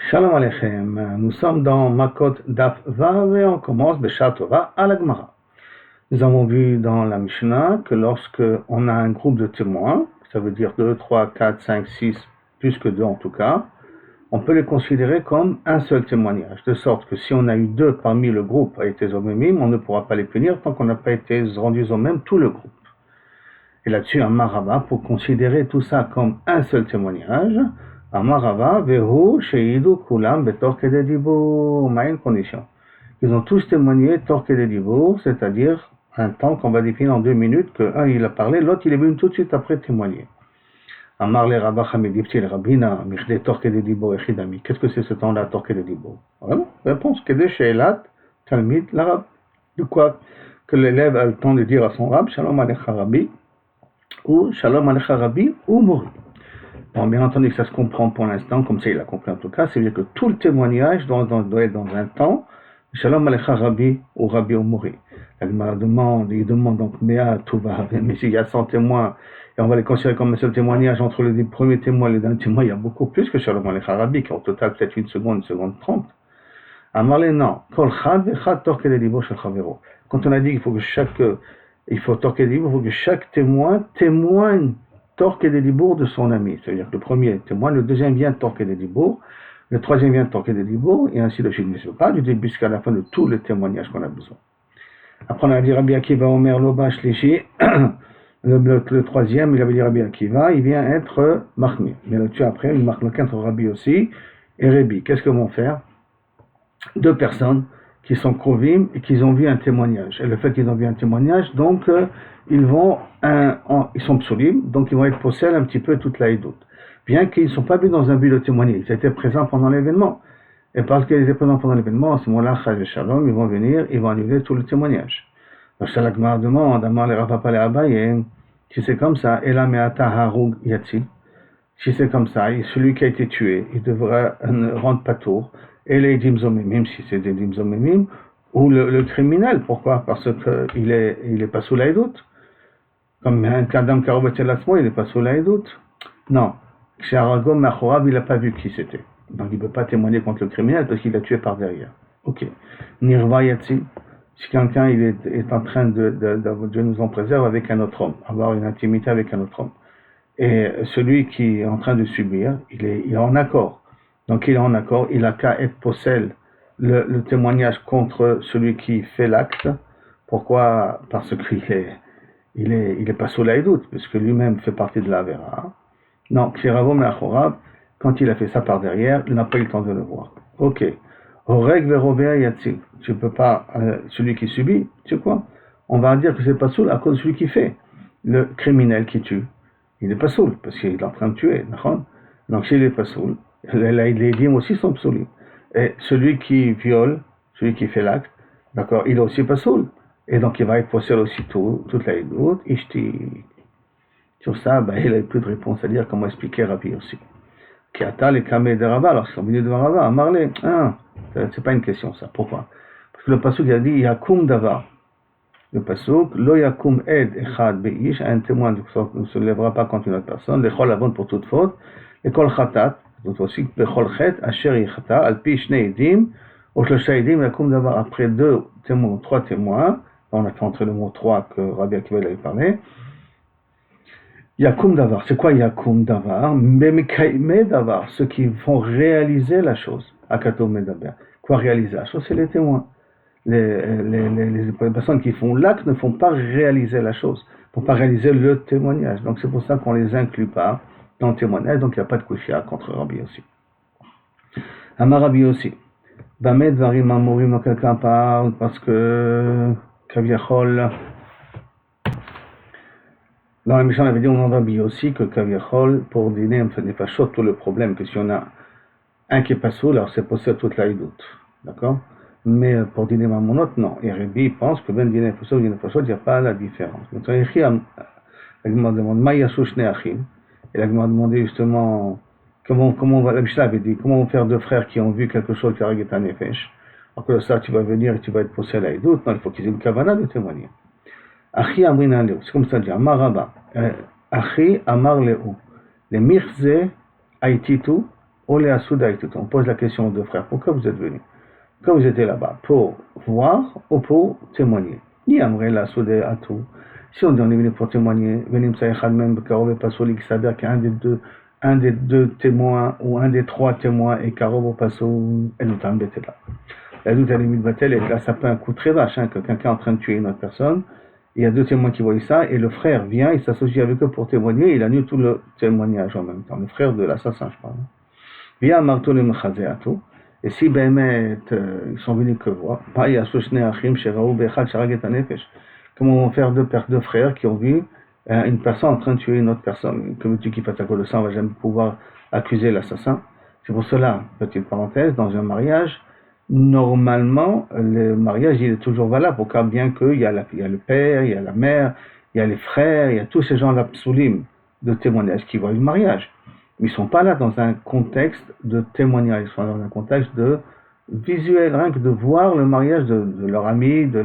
Shalom Aleichem, nous sommes dans Makot Daf Vav et on commence Beshat Tova à la Gemara. Nous avons vu dans la Mishnah que lorsque on a un groupe de témoins, ça veut dire 2, 3, 4, 5, 6, plus que 2 en tout cas, on peut les considérer comme un seul témoignage, de sorte que si on a eu 2 parmi le groupe à été zomemim, on ne pourra pas les punir tant qu'on n'a pas été rendu zomem tout le groupe. Et là-dessus, un marava, pour considérer tout ça comme un seul témoignage, Amarava, Vehu, Sheidu, Kulam, Betor Kededibour. On a une condition. Ils ont tous témoigné Tor Kededibour, c'est-à-dire un temps qu'on va définir en 2 minutes, que un il a parlé, l'autre il est venu tout de suite après témoigner. Amar le Rabba Hamidipti, le Rabbina, Mirde Tor Kededibour, Echidami. Qu'est-ce que c'est ce temps-là, Tor Kededibour? Voilà, réponse, Kede Sheilat, Talmid, l'arabe. De quoi? Que l'élève a le temps de dire à son rab, Shalom Alecha Rabbi, ou Shalom Alecha Rabbi, ou Mori. Bon, bien entendu que ça se comprend pour l'instant, comme ça il a compris en tout cas, c'est-à-dire que tout le témoignage doit être dans un temps, Shalom Alecha Rabbi ou Rabbi ou Mori. Il demande donc, Mea Tuva, mais s'il y a 100 témoins, et on va les considérer comme un seul témoignage, entre le premier témoin et le dernier témoin, il y a beaucoup plus que Shalom Alecha Rabbi, qui au total peut-être 1 seconde 30. Amarle, non. Kol Chad Echad Tor Kededibour Shel Chavero. Quand on a dit qu'il faut que Tor Kededibour, il faut que chaque témoin témoigne Tor Kededibour de son ami. C'est-à-dire que le premier témoigne, le deuxième vient Tor Kededibour, le troisième vient Tor Kededibour, et ainsi de suite. Mais ce n'est pas du début jusqu'à la fin de tout le témoignage qu'on a besoin. Après, on a dit Rabbi Akiva Omer Loba Shlishi, le troisième, il avait dit Rabbi Akiva, il vient être Mahmir. Mais là-dessus, après, il marque le quintre Rabbi aussi, et Rabbi. Qu'est-ce que vont faire 2 personnes qui sont Krovim et qui ont vu un témoignage. Et le fait qu'ils ont vu un témoignage, donc, ils sont psulim, donc ils vont être possèdés un petit peu toute la Hidout. Bien qu'ils ne sont pas venus dans un but de témoigner, ils étaient présents pendant l'événement. Et parce qu'ils étaient présents pendant l'événement, à ce moment-là, Chaj et Shalom, ils vont venir, ils vont annuler tout le témoignage. Donc, c'est la Gemara demande, Amar le Rapapa le Abaye, si c'est comme ça, Ela Meata Harug Yatsi, si c'est comme ça, celui qui a été tué, il devra rendre patour, et les dimzomimim, si c'est des dimzomimim, ou le criminel. Pourquoi? Parce qu'il est pas sous la Hidout. Comme un Kadam Karobetel Lasmo, il n'est pas sous la Hidout. Non. Chez Aragom Machorav, il n'a pas vu qui c'était. Donc il ne peut pas témoigner contre le criminel parce qu'il l'a tué par derrière. Ok. Nirva Yatsi, si quelqu'un est en train Dieu nous en préserve avec un autre homme, avoir une intimité avec un autre homme. Et celui qui est en train de subir, il est en accord. Donc il est en accord, il a qu'à être possède le témoignage contre celui qui fait l'acte. Pourquoi? Parce qu'il est pas sous la Hidout, puisque lui-même fait partie de la Vera. Non, Kiravo Me'achorab, quand il a fait ça par derrière, il n'a pas eu le temps de le voir. Ok. Horeg Verovea Yatzil. Tu peux pas, celui qui subit, tu sais quoi? On va dire que c'est pas saoul à cause de celui qui fait. Le criminel qui tue, il n'est pas saoul, parce qu'il est en train de tuer, d'accord? Donc s'il n'est pas saoul, les dîmes aussi sont psaulis. Et celui qui viole, celui qui fait l'acte, d'accord, il est aussi pas saoul. Et donc il va être possédé aussi toute la Hidout, Ishti. Sur ça, il n'a plus de réponse à dire comment expliquer Rabbi aussi. Kiata les kamé de Rava, alors ils sont venus devant Rava, Amarle, c'est pas une question ça. Pourquoi? Parce que le pasuk il a dit Yakum davar. Le pasuk, Lo yakum ed echad beish, un témoin ne se lèvera pas contre une autre personne, l'echol avon pour toute faute, l'echol chatat, donc aussi, l'echol chet, asher yichata, alpi shne edim, ou shlosha edim, yakum davar, après 2 témoins, 3 témoins, on a fait entrer le mot 3 que Rabbi Akiva avait parlé. Yakum davar, c'est quoi Yakum davar? Memekaime davar, ceux qui font réaliser la chose. Akato medaber. Quoi réaliser la chose? C'est les témoins. Les personnes qui font l'acte ne font pas réaliser la chose, ne font pas réaliser le témoignage. Donc c'est pour ça qu'on les inclut pas dans le témoignage, donc il n'y a pas de kushia contre Rabbi aussi. Amar Rabbi aussi. Bamed varim amorim, donc quelqu'un parle parce que Kaviachol. Dans la Mishnah, on avait dit au nom d'Rabbi aussi que Kaviachol, pour dîner, on fait des fachot, tout le problème, que si on a un qui est pas saoul, alors c'est possède toute la Hidout. D'accord? Mais pour dîner mamonot, non. Et Rabbi pense que ben dîner fachot, il n'y a pas la différence. Donc, la Gemara demande, Maïasou shne achim. Et la Gemara demandé justement, la Mishnah avait dit, comment vont faire 2 frères qui ont vu quelque chose qui a réglé ta nefesh? Alors que ça, tu vas venir et tu vas être possède la Hidout. Non, il faut qu'ils aient une kavana de témoigner. Achi amrin leu, c'est comme ça dit, Amar Rabba, Achi amar leu, les mirze aititu, Olé Soudaïtout. On pose la question aux deux frères, pourquoi vous êtes venus? Quand vous étiez là-bas, pour voir ou pour témoigner? Ni Amré la Soudaïtout. Si on dit on est venu pour témoigner, Venim Saïchad même Karov et Pasoli, qui s'avère qu'un des deux témoins ou un des trois témoins est Karov ou Pasol, elle nous a embêté là. La doute à limite Batel, et là ça peut un coup très vache, que quelqu'un est en train de tuer une autre personne. Il y a deux témoins qui voient ça, et le frère vient, il s'associe avec eux pour témoigner, il annule tout le témoignage en même temps. Le frère de l'assassin, je parle. Via Marto le Mchazeato. Et si Bémet, ils sont venus que voir, comment vont faire deux frères qui ont vu une personne en train de tuer une autre personne? Que veux-tu qu'il fasse à cause de ça? On va jamais pouvoir accuser l'assassin. C'est pour cela, petite parenthèse, dans un mariage, normalement, le mariage il est toujours valable, car bien qu'il y a le père, il y a la mère, il y a les frères, il y a tous ces gens-là psoulim de témoignage qui voient le mariage. Mais ils ne sont pas là dans un contexte de témoignage, ils sont dans un contexte de visuel, rien que de voir le mariage de leur ami, de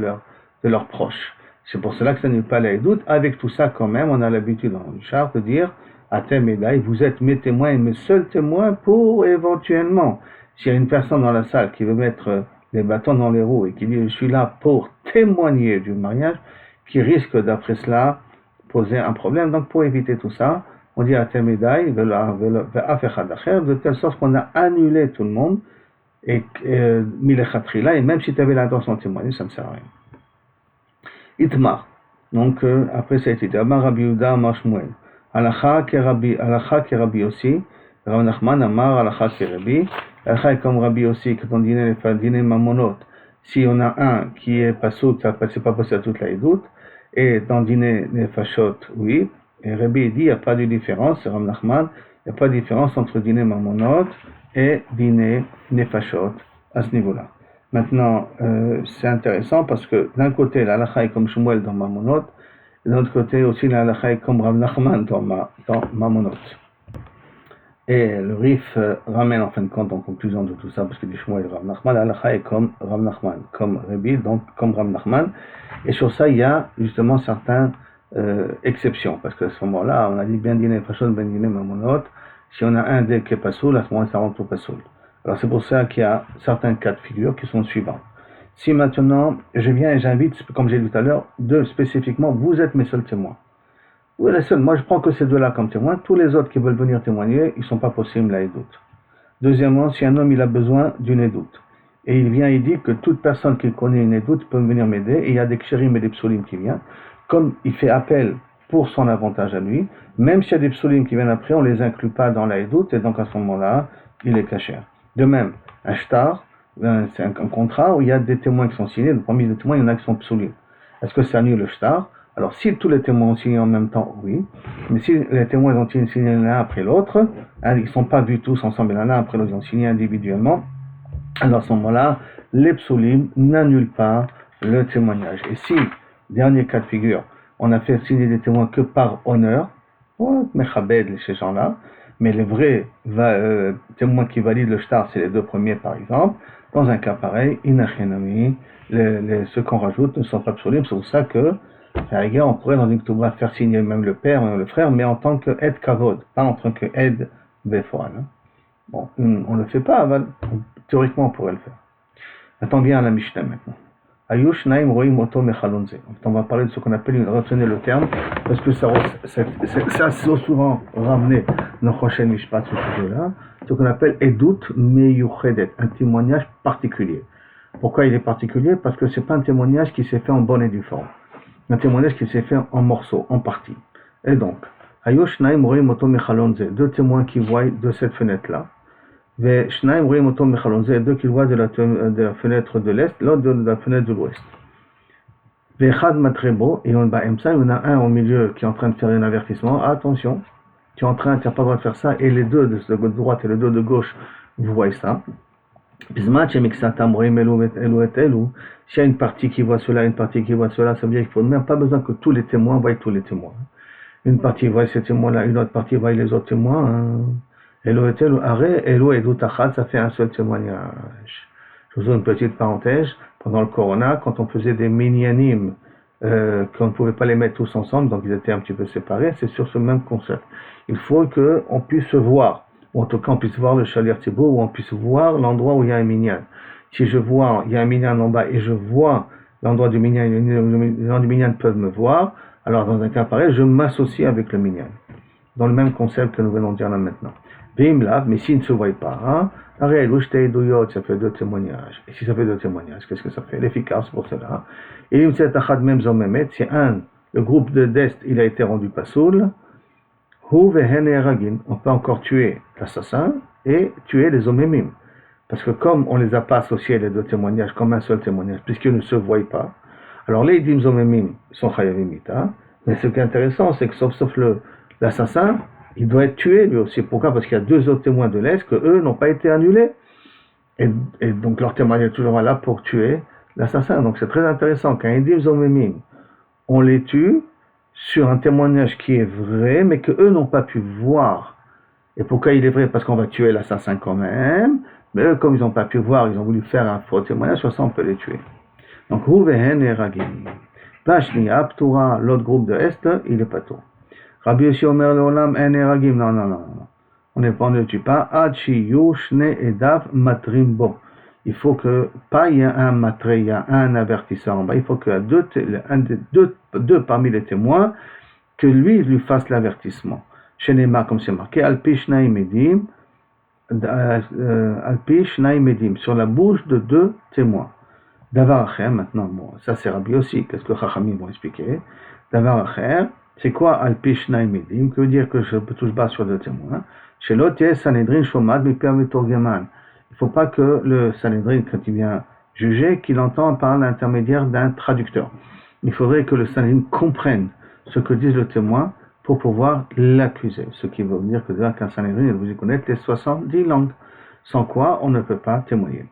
leurs proches. C'est pour cela que ça n'est pas la doute. Avec tout ça, quand même, on a l'habitude dans le char de dire Atem et Daï, vous êtes mes témoins et mes seuls témoins pour éventuellement, s'il y a une personne dans la salle qui veut mettre les bâtons dans les roues et qui dit je suis là pour témoigner du mariage, qui risque d'après cela poser un problème. Donc pour éviter tout ça, on dit Atem et Daï, de telle sorte qu'on a annulé tout le monde et Milechatri-là, et même si tu avais l'intention de témoigner, ça ne sert à rien. Itmar. Donc, après ça a été dit, Amar Rabbi Yehuda, Amar Shmuel. Alacha Rabbi aussi. Rav Nachman, Amar, Alacha Rabbi. Alacha est comme Rabbi aussi, quand on dînait mamonot. Si on a un qui est pasout, c'est pas passé à toute la édoute. Et dans dîner nefashot, oui. Et Rabbi dit, il n'y a pas de différence, Rav Nachman, il n'y a pas de différence entre dîner mamonot et dîner nefashot à ce niveau-là. Maintenant, c'est intéressant parce que d'un côté, la halakha est comme Shmuel dans Mamonot, et de l'autre côté aussi, la halakha est comme Rav Nachman dans Mamonot. Et le Rif ramène en fin de compte en conclusion de tout ça, parce que dit Shmuel et Rav Nachman, la halakha est comme Rav Nachman, comme Rabbi, donc comme Rav Nachman. Et sur ça, il y a justement certaines exceptions, parce qu'à ce moment-là, on a dit bien dîner Fashon, bien dîner Mamonot. Si on a un des qui est Pasoul, à ce moment-là, ça rentre au Pasoul. Alors c'est pour ça qu'il y a certains cas de figure qui sont suivants. Si maintenant je viens et j'invite, comme j'ai dit tout à l'heure, deux spécifiquement, vous êtes mes seuls témoins. Vous êtes les seuls. Moi je prends que ces deux-là comme témoins. Tous les autres qui veulent venir témoigner, ils ne sont pas possibles la édoute. Deuxièmement, si un homme il a besoin d'une édoute, et il vient et dit que toute personne qui connaît une édoute peut venir m'aider, et il y a des kshérim et des psoulim qui viennent, comme il fait appel pour son avantage à lui, même s'il y a des psoulim qui viennent après, on ne les inclut pas dans la édoute, et donc à ce moment-là, il est caché. De même, un shtar, c'est un contrat où il y a des témoins qui sont signés. Parmi les témoins, il y en a qui sont psoulim. Est-ce que ça annule le shtar? Alors, si tous les témoins ont signé en même temps, oui. Mais si les témoins ont signé l'un après l'autre, ils ne sont pas vus tous ensemble, l'un après l'autre, ils ont signé individuellement, alors à ce moment-là, les psoulim n'annulent pas le témoignage. Et si, dernier cas de figure, on a fait signer des témoins que par honneur, mechabed, ces gens-là, mais les vrais témoins qui valident le shtar, c'est les deux premiers par exemple. Dans un cas pareil, inachénami, ceux qu'on rajoute ne sont pas psoulim. C'est pour ça que, à la rigueur, on pourrait dans une ketouba faire signer même le père, même le frère, mais en tant que aide kavod, pas en tant que aide befoan. Bon, on ne le fait pas, théoriquement on pourrait le faire. Maintenant, bien à la Mishnah maintenant. Ayush naim roim oto mechalonze. On va parler de ce qu'on appelle, retenez le terme, parce que ça c'est souvent ramené dans Choshen Mishpat, ce sujet-là, ce qu'on appelle edut meyuchedet, un témoignage particulier. Pourquoi il est particulier? Parce que c'est pas un témoignage qui s'est fait en bonne et due forme. Un témoignage qui s'est fait en morceaux, en parties. Et donc, Ayush naim roim oto mechalonze, deux témoins qui voient de cette fenêtre-là. Deux qui voient de la fenêtre de l'est, l'autre de la fenêtre de l'ouest. Et il y en a un au milieu qui est en train de faire un avertissement. Attention, tu n'as pas le droit de faire ça. Et les deux de droite et les deux de gauche, vous voyez ça. S'il y a une partie qui voit cela, une partie qui voit cela, ça veut dire qu'il ne faut même pas besoin que tous les témoins voient tous les témoins. Une partie voit ces témoins-là, une autre partie voit les autres témoins. Elo edut achad, ça fait un seul témoignage. Je vous donne une petite parenthèse. Pendant le Corona, quand on faisait des minyanim, qu'on ne pouvait pas les mettre tous ensemble, donc ils étaient un petit peu séparés, c'est sur ce même concept. Il faut qu'on puisse se voir. ou en tout cas on puisse voir le Shalir Tzibour, ou on puisse voir l'endroit où il y a un minyan. Si je vois, il y a un minyan en bas et je vois l'endroit du minyan, les gens du minyan peuvent me voir, alors dans un cas pareil, je m'associe avec le minyan. Dans le même concept que nous venons de dire là maintenant. Bimlav, mais s'il ne se voit pas, hein, ça fait 2 témoignages. Et si ça fait 2 témoignages, qu'est-ce que ça fait? L'efficace pour cela. Et si le groupe d'Est, il a été rendu pasoul, on peut encore tuer l'assassin et tuer les omémim. Parce que comme on ne les a pas associés, les 2 témoignages, comme un seul témoignage, puisqu'ils ne se voient pas, alors les idim zomemim sont chayavimita, mais ce qui est intéressant, c'est que sauf l'assassin, il doit être tué lui aussi. Pourquoi? Parce qu'il y a 2 autres témoins de l'Est que eux n'ont pas été annulés. Et donc leur témoignage est toujours là pour tuer l'assassin. Donc c'est très intéressant. Quand idim zomemim, on les tue sur un témoignage qui est vrai, mais que eux n'ont pas pu voir. Et pourquoi il est vrai? Parce qu'on va tuer l'assassin quand même. Mais eux, comme ils n'ont pas pu voir, ils ont voulu faire un faux témoignage, sur ça on peut les tuer. Donc, Rouvehen et Ragim. Vashnia, Ptura, l'autre groupe de Est, il est pas tout. Rabbi Yossi Omer Leolam en Ragim. Non. On ne tue pas. Adchi Yushne Edav Matrimbo. Il faut que, pas il y a un matre, il y a un avertisseur en bas. Il faut que deux parmi les témoins, que lui fasse l'avertissement. Chez Nema, comme c'est marqué, Alpi Shnai Medim, sur la bouche de 2 témoins. Davar Acher, maintenant, bon, ça c'est Rabbi aussi, qu'est-ce que Chachamim vont expliquer. Davar Acher, c'est quoi Alpi Shnai Medim? Que veut dire que je peux toucher bas sur 2 témoins? Chez l'autre, Sanhedrin Shomad, Miper Metorgeman. Il ne faut pas que le Sanhedrin, quand il vient juger, qu'il entende par l'intermédiaire d'un traducteur. Il faudrait que le Sanhedrin comprenne ce que dit le témoin pour pouvoir l'accuser. Ce qui veut dire que qu'un Sanhedrin, il vous connaître les 70 langues. Sans quoi, on ne peut pas témoigner.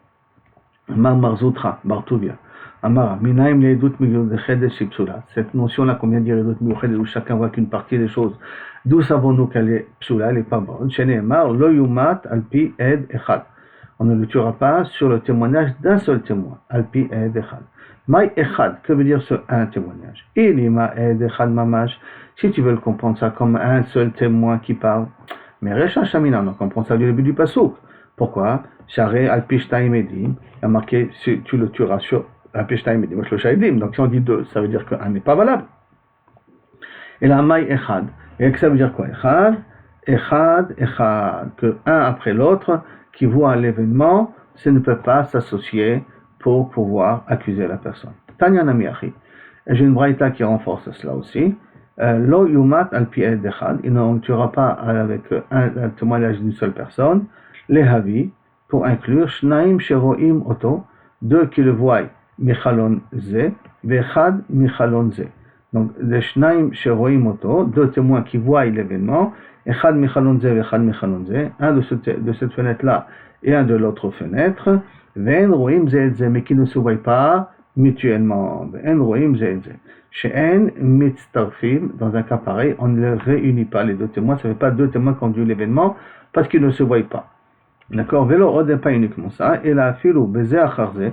Amar Marzoutra, Bartouvia. Amar, Minaim Leedut Miyudeched Shipsula. Cette notion-là qu'on vient de dire, Leedut Miyudeched, où chacun voit qu'une partie des choses. D'où savons-nous qu'elle est psula, elle n'est pas bonne. Chez Nehemar, Lo Yumat Alpi Ed Echad. On ne le tuera pas sur le témoignage d'un seul témoin. Alpi Ed Echad. Maï Echad, que veut dire ce un témoignage? Ilima Ed Echad Mamash. Si tu veux le comprendre ça comme un seul témoin qui parle. Mais Recha Shamina, on comprend ça du début du Passouk. Pourquoi? Charé Alpishtaim Edim, il y a marqué tu le tueras sur Alpishtaim Edim, donc si on dit 2, ça veut dire qu'un n'est pas valable. Et la Maï Echad, et ça veut dire quoi? Echad, que un après l'autre, qui voit l'événement, ça ne peut pas s'associer pour pouvoir accuser la personne. Tanya Namiachi, et j'ai une braïta qui renforce cela aussi. Lo yumat al pi ed echad, il ne tuera pas avec un témoignage d'une seule personne. Les havi, pour inclure shnaim sheroim oto, 2 qui le voient michalon ze, vechad michalon ze. Donc les shnaim sheroim oto, 2 témoins qui voient l'événement, echad michalon ze, vechad michalon ze, un de cette fenêtre-là et un de l'autre fenêtre, ven roim ze ze, mais qui ne se voient pas mutuellement. Ven roim ze ze. Chez N, mitztarfim, dans un cas pareil, on ne les réunit pas, les 2 témoins, ça ne fait pas 2 témoins qui ont vu l'événement, parce qu'ils ne se voient pas. D'accord? Vélo, on n'est pas uniquement ça, et la filou, baiser à charze,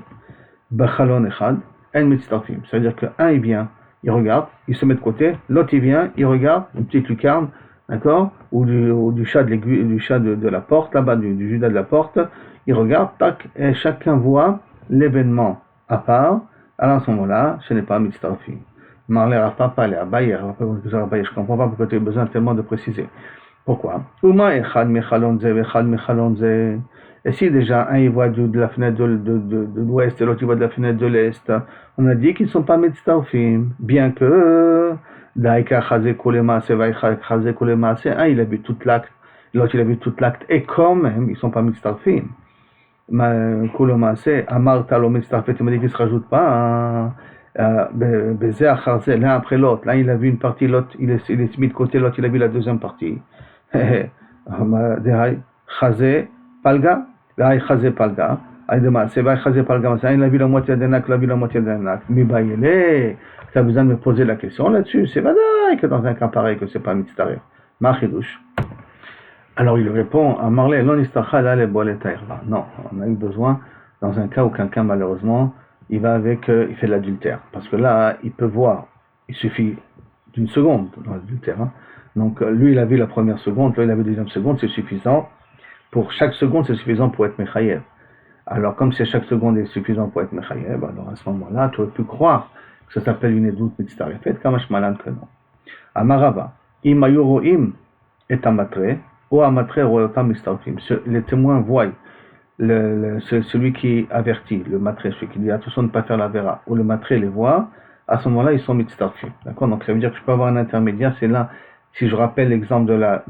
bachalon echad, en mitztarfim. C'est-à-dire qu'un, il vient, il regarde, il se met de côté, l'autre, il vient, il regarde, une petite lucarne, d'accord? Ou du chat de l'aiguille, du chat de la porte, là-bas, du judas de la porte, il regarde, tac, et chacun voit l'événement à part, alors à ce moment-là, ce n'est pas mitztarfim. Marler à papa, aller à Bayer, je comprends pas pourquoi tu as besoin tellement de préciser. Pourquoi? Et si déjà un il voit de la fenêtre de l'ouest et l'autre il voit de la fenêtre de l'est, on a dit qu'ils ne sont pas mitztarfim, bien que Daïka Chazé Kolema, un il a vu tout l'acte, l'autre il a vu tout l'acte, et quand même ils ne sont pas mitztarfim. Kolema, c'est Amar Talo mitztarfim, tu m'as dit qu'ils ne se rajoutent pas. L'un après l'autre, l'un il a vu une partie, l'autre il est mis de côté, l'autre il a vu la deuxième partie. Chazé Palga, Chazé Palga, c'est vrai Chazé Palga, il a vu la moitié d'un acte, il a vu la moitié d'un acte. Mais tu as besoin de me poser la question là-dessus, c'est vadaï que dans un cas pareil que c'est pas mitztaref. Machidouche. Alors il répond à Marley, non, on a eu besoin dans un cas où quelqu'un malheureusement il va avec, il fait de l'adultère. Parce que là, il peut voir, il suffit d'une seconde dans l'adultère. Hein. Donc lui, il a vu la première seconde, là, il a vu la deuxième seconde, c'est suffisant. Pour chaque seconde, c'est suffisant pour être Mechayev. Alors, comme c'est chaque seconde est suffisant pour être Mechayev, alors à ce moment-là, tu aurais pu croire que ça s'appelle une Edout Mitztarefet, Kamash Malan que non. Amarava, Im Ayuroim et Amatre, ou Amatre Royotam Mistarfim. Les témoins voient celui qui avertit, le matré, celui qui dit attention de ne pas faire la vera, ou le matré les voit, à ce moment-là, ils sont mitztarfim. D'accord? Donc ça veut dire que je peux avoir un intermédiaire, c'est là, si je rappelle l'exemple de la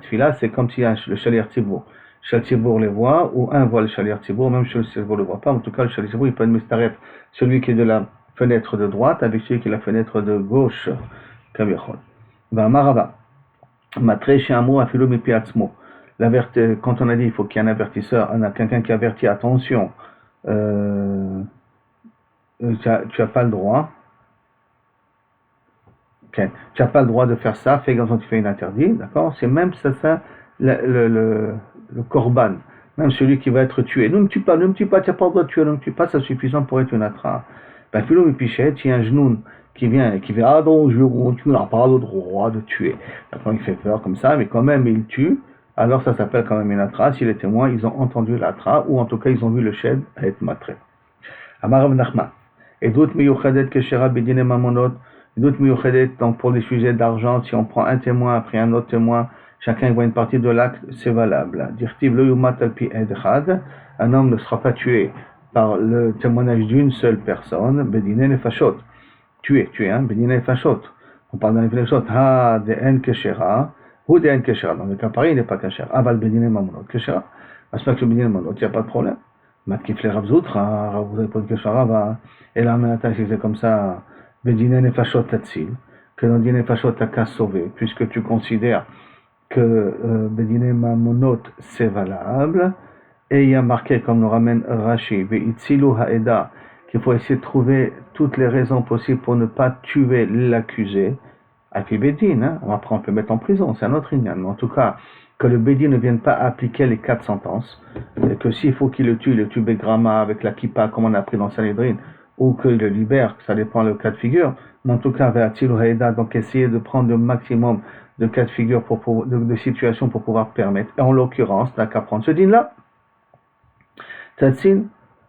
tfila, c'est comme si le shaliach tzibour. Le shaliach tzibour les voit, ou un voit le shaliach tzibour, même si le shaliach tzibour ne le voit pas, en tout cas, le shaliach tzibour, il peut être mistaref, celui qui est de la fenêtre de droite avec celui qui est de la fenêtre de gauche, kaviachol. Va marava. Matré chez Amo afilo mipi atzmo. Quand on a dit il faut qu'il y ait un avertisseur, on a quelqu'un qui avertit, attention, tu n'as pas le droit. Okay. Tu n'as pas le droit de faire ça, fais quand tu fais une interdit, d'accord? C'est même ça le korban, même celui qui va être tué. Ne me tue pas, tu n'as pas le droit de tuer, ne me tue pas, c'est suffisant pour être une atra. Ben, Philo Mipichet, il y a un genoun qui vient et qui fait ah non, tu n'as pas le droit de tuer. D'accord, il fait peur comme ça, mais quand même il tue. Alors ça s'appelle quand même une atra, si les témoins, ils ont entendu l'atra, ou en tout cas, ils ont vu le shed être matré. Amarav Nachman. Et d'autres miyuchadet keshera bedine mamonot, d'autres miyuchadet, donc pour les sujets d'argent, si on prend un témoin après un autre témoin, chacun voit une partie de l'acte, c'est valable. Dirtiv lo yumat alpi edchad, un homme ne sera pas tué par le témoignage d'une seule personne, bedine nefashot, tué, hein, bedine nefashot. On parle d'un nefashot, ha de en keshera, ou de en keshera, dans le cas pareil, il n'est pas keshera, aval bedine mamonot keshera, aspect que bedine mamonot, il n'y a pas de problème. Matkifle Ravzoutra, vous avez pas de Kesharava, et là, maintenant, c'est comme ça, Bedine Nefashot Tatsil, que dans Dine Nefashot t'as qu'à sauver, puisque tu considères que Bedine Mamonot c'est valable, et il y a marqué, comme nous ramène Rashi, Ve'itzilu Ha'eda, qu'il faut essayer de trouver toutes les raisons possibles pour ne pas tuer l'accusé, à puis Bedine, hein, après on peut mettre en prison, c'est un autre ignan, mais en tout cas, que le Bédi ne vienne pas appliquer les 4 sentences, et que s'il faut qu'il le tue Begrama avec la kippa, comme on a appris dans Sanhedrin, ou qu'il le libère, ça dépend le cas de figure, mais en tout cas, Ve'atil Haïda, donc essayer de prendre le maximum de cas de figure, de situations pour pouvoir permettre, et en l'occurrence, t'as qu'à prendre ce din-là. Tatsin,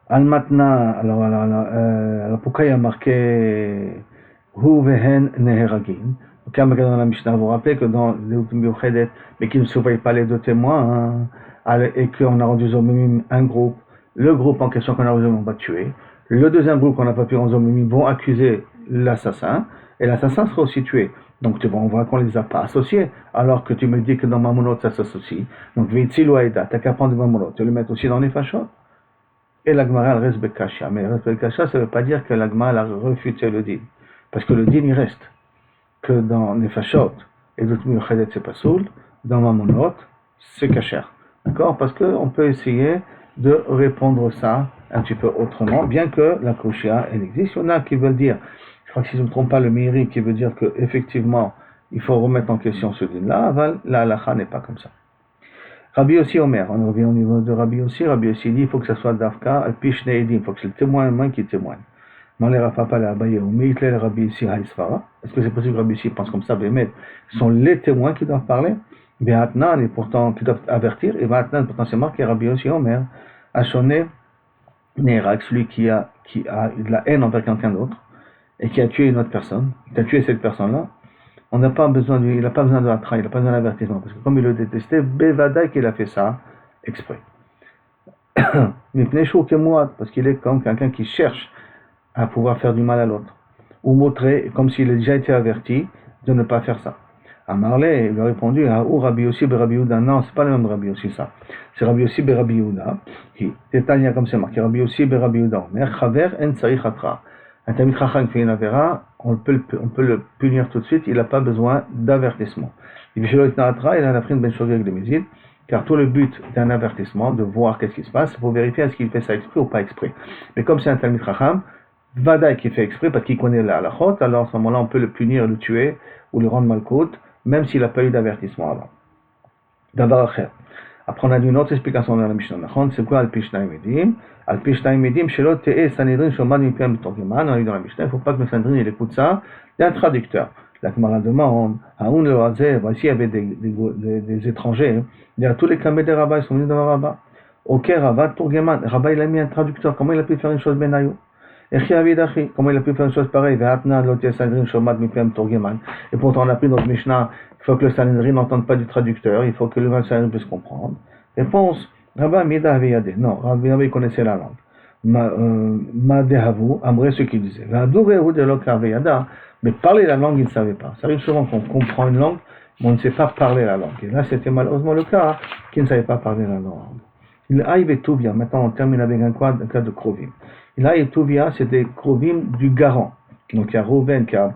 Al-Matna, alors pourquoi il y a marqué Hu Vehen Neheragin? Comme dans la Mishnah, vous vous rappelez que dans les Utimbiuchedet, mais qui ne surveillent pas les deux témoins, hein, et qu'on a rendu Zomimim un groupe, le groupe en question qu'on a rendu Zomimim va tuer, le deuxième groupe qu'on n'a pas pu rendre Zomimim vont accuser l'assassin, et l'assassin sera aussi tué. Donc on voit qu'on ne les a pas associés, alors que tu me dis que dans Mamonot ça s'associe. Donc Vitzilu Aïda, t'as qu'à prendre Mamonot, tu le mets aussi dans les fachos. Et l'Agmara elle reste Bekasha, mais reste Bekasha, ça ne veut pas dire que l'Agmara a refuté le din, parce que le din il reste. Que dans les fachot et d'autres miyuchadet c'est pas soul, dans Mamonot c'est kasher. D'accord? Parce qu'on peut essayer de répondre ça un petit peu autrement, bien que la koshia elle existe. Il y en a qui veulent dire, je crois que si je ne me trompe pas, le Meiri qui veut dire qu'effectivement il faut remettre en question ce din-là, la halacha n'est pas comme ça. Rabbi Yossi Omer, on revient au niveau de Rabbi Yossi dit il faut que ça soit Dafka, Pishne Edim, il faut que c'est le témoin humain qui témoigne. Est-ce que c'est possible que Rabbi Yossi pense comme ça? Ce sont les témoins qui doivent parler. Et pourtant, qui doivent avertir. Et maintenant, pourtant, c'est marqué Rabbi Yossi Omer, Achoné Nerak, celui qui a de la haine envers quelqu'un d'autre et qui a tué une autre personne, qui a tué cette personne-là. Il n'a pas besoin de atra, il n'a pas besoin d'avertissement. Parce que comme il le détestait, Bevada qu'il a fait ça exprès. Mais Pnechou Kemouad, parce qu'il est comme quelqu'un qui cherche à pouvoir faire du mal à l'autre. Ou montrer, comme s'il a déjà été averti, de ne pas faire ça. Amarlé, il a répondu, ou Rabbi Yossi be Rabbi Yehuda. Non, c'est pas le même Rabbi Yossi ça. C'est Rabbi Yossi be Rabbi Yehuda. Détail comme c'est marqué. Rabbi Yossi be Rabbi Yehuda. Mais Chaver en Tzarich Atra. Un Tamid Chacham qui fait une avera, on peut le punir tout de suite, il n'a pas besoin d'avertissement. Il a la prime ben shogeg de Mézid, car tout le but d'un avertissement, de voir qu'est-ce qui se passe, c'est pour vérifier est-ce qu'il fait ça exprès ou pas exprès. Mais comme c'est un Tamid Chacham, Vadaï qui fait exprès parce qu'il connaît la halachot, alors à ce moment-là on peut le punir, le tuer ou le rendre malcoute, même s'il n'a pas eu d'avertissement avant. D'abord, après on a une autre explication dans la Mishnah, c'est quoi Al-Pishnai Medim? Al-Pishnai Medim, Shelot Te'e Sanhedrin Shomad Mipem Torgeman, on a dit dans la Mishnah, il ne faut pas que le Sanhedrin il écoute ça, il y a un traducteur. La Gemara demande, Haoun le Hazé, ici il y avait des étrangers, il y a tous les camés des rabbins, ils sont venus devant Rabat. Ok, Rabat, Tourgeman, Rabat il a mis un traducteur, comment il a pu faire une chose Benayou? Comment il a pu faire une chose pareille? Et pourtant on a pris dans le Mishnah, il faut que le Sanhedrin n'entende pas du traducteur, il faut que le Sanhedrin puisse comprendre. Réponse, Rabat Mida Aviyade. Non, Rabat connaissait la langue. Ma dehavu, Amré ce qu'il disait. Mais parler la langue, il ne savait pas. Ça arrive souvent qu'on comprend une langue, mais on ne sait pas parler la langue. Et là, c'était malheureusement le cas, qu'il ne savait pas parler la langue. Il aïve et Touvia. Maintenant, on termine avec un cas de Krovim. Il aïve et Touvia, c'est des Krovim du Garan. Donc, il y a Rouven qui a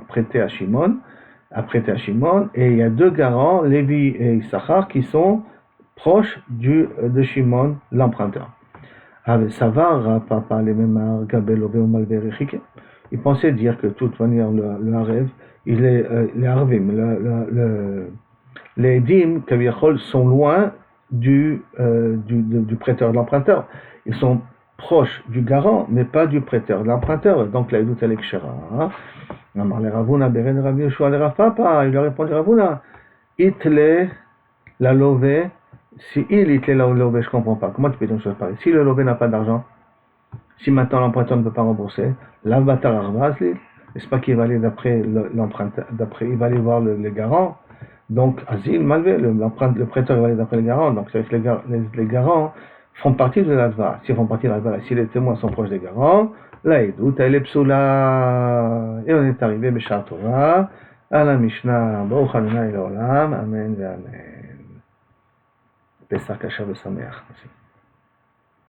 prêté à Shimon, et il y a deux Garans, Lévi et Issachar, qui sont proches de Shimon, l'emprunteur. Savar, papa, les mêmes Gabelové ou Malverichike. Il pensait dire que de toute manière, le Harev, les Harvim, les Edim, Kaviachol, sont loin du prêteur de l'emprunteur. Ils sont proches du garant, mais pas du prêteur de l'emprunteur. Donc, la Edout Alekshera. Amar le Ravuna, Beren Rav Yoshua le Rav Papa, il a répondu Ravuna, Itle, la lové, si il itle la lové, je comprends pas. Comment tu peux dire une chose pareille? Si le lové n'a pas d'argent, si maintenant l'emprunteur ne peut pas rembourser, l'avatar arvazli, n'est-ce pas qu'il va aller d'après l'emprunteur, il va aller voir le garant, donc Azil malvé, le prêteur va aller d'après le garant, donc c'est les garants font partie de l'adva. S'ils font partie de l'adva, si les témoins sont proches des garants, la Edout, elle est psoula. Et on est arrivé, Beshar Torah, à la Mishnah, Baruch Adonai Leolam, Amen et Amen. Pesach Kasher V'Sameach.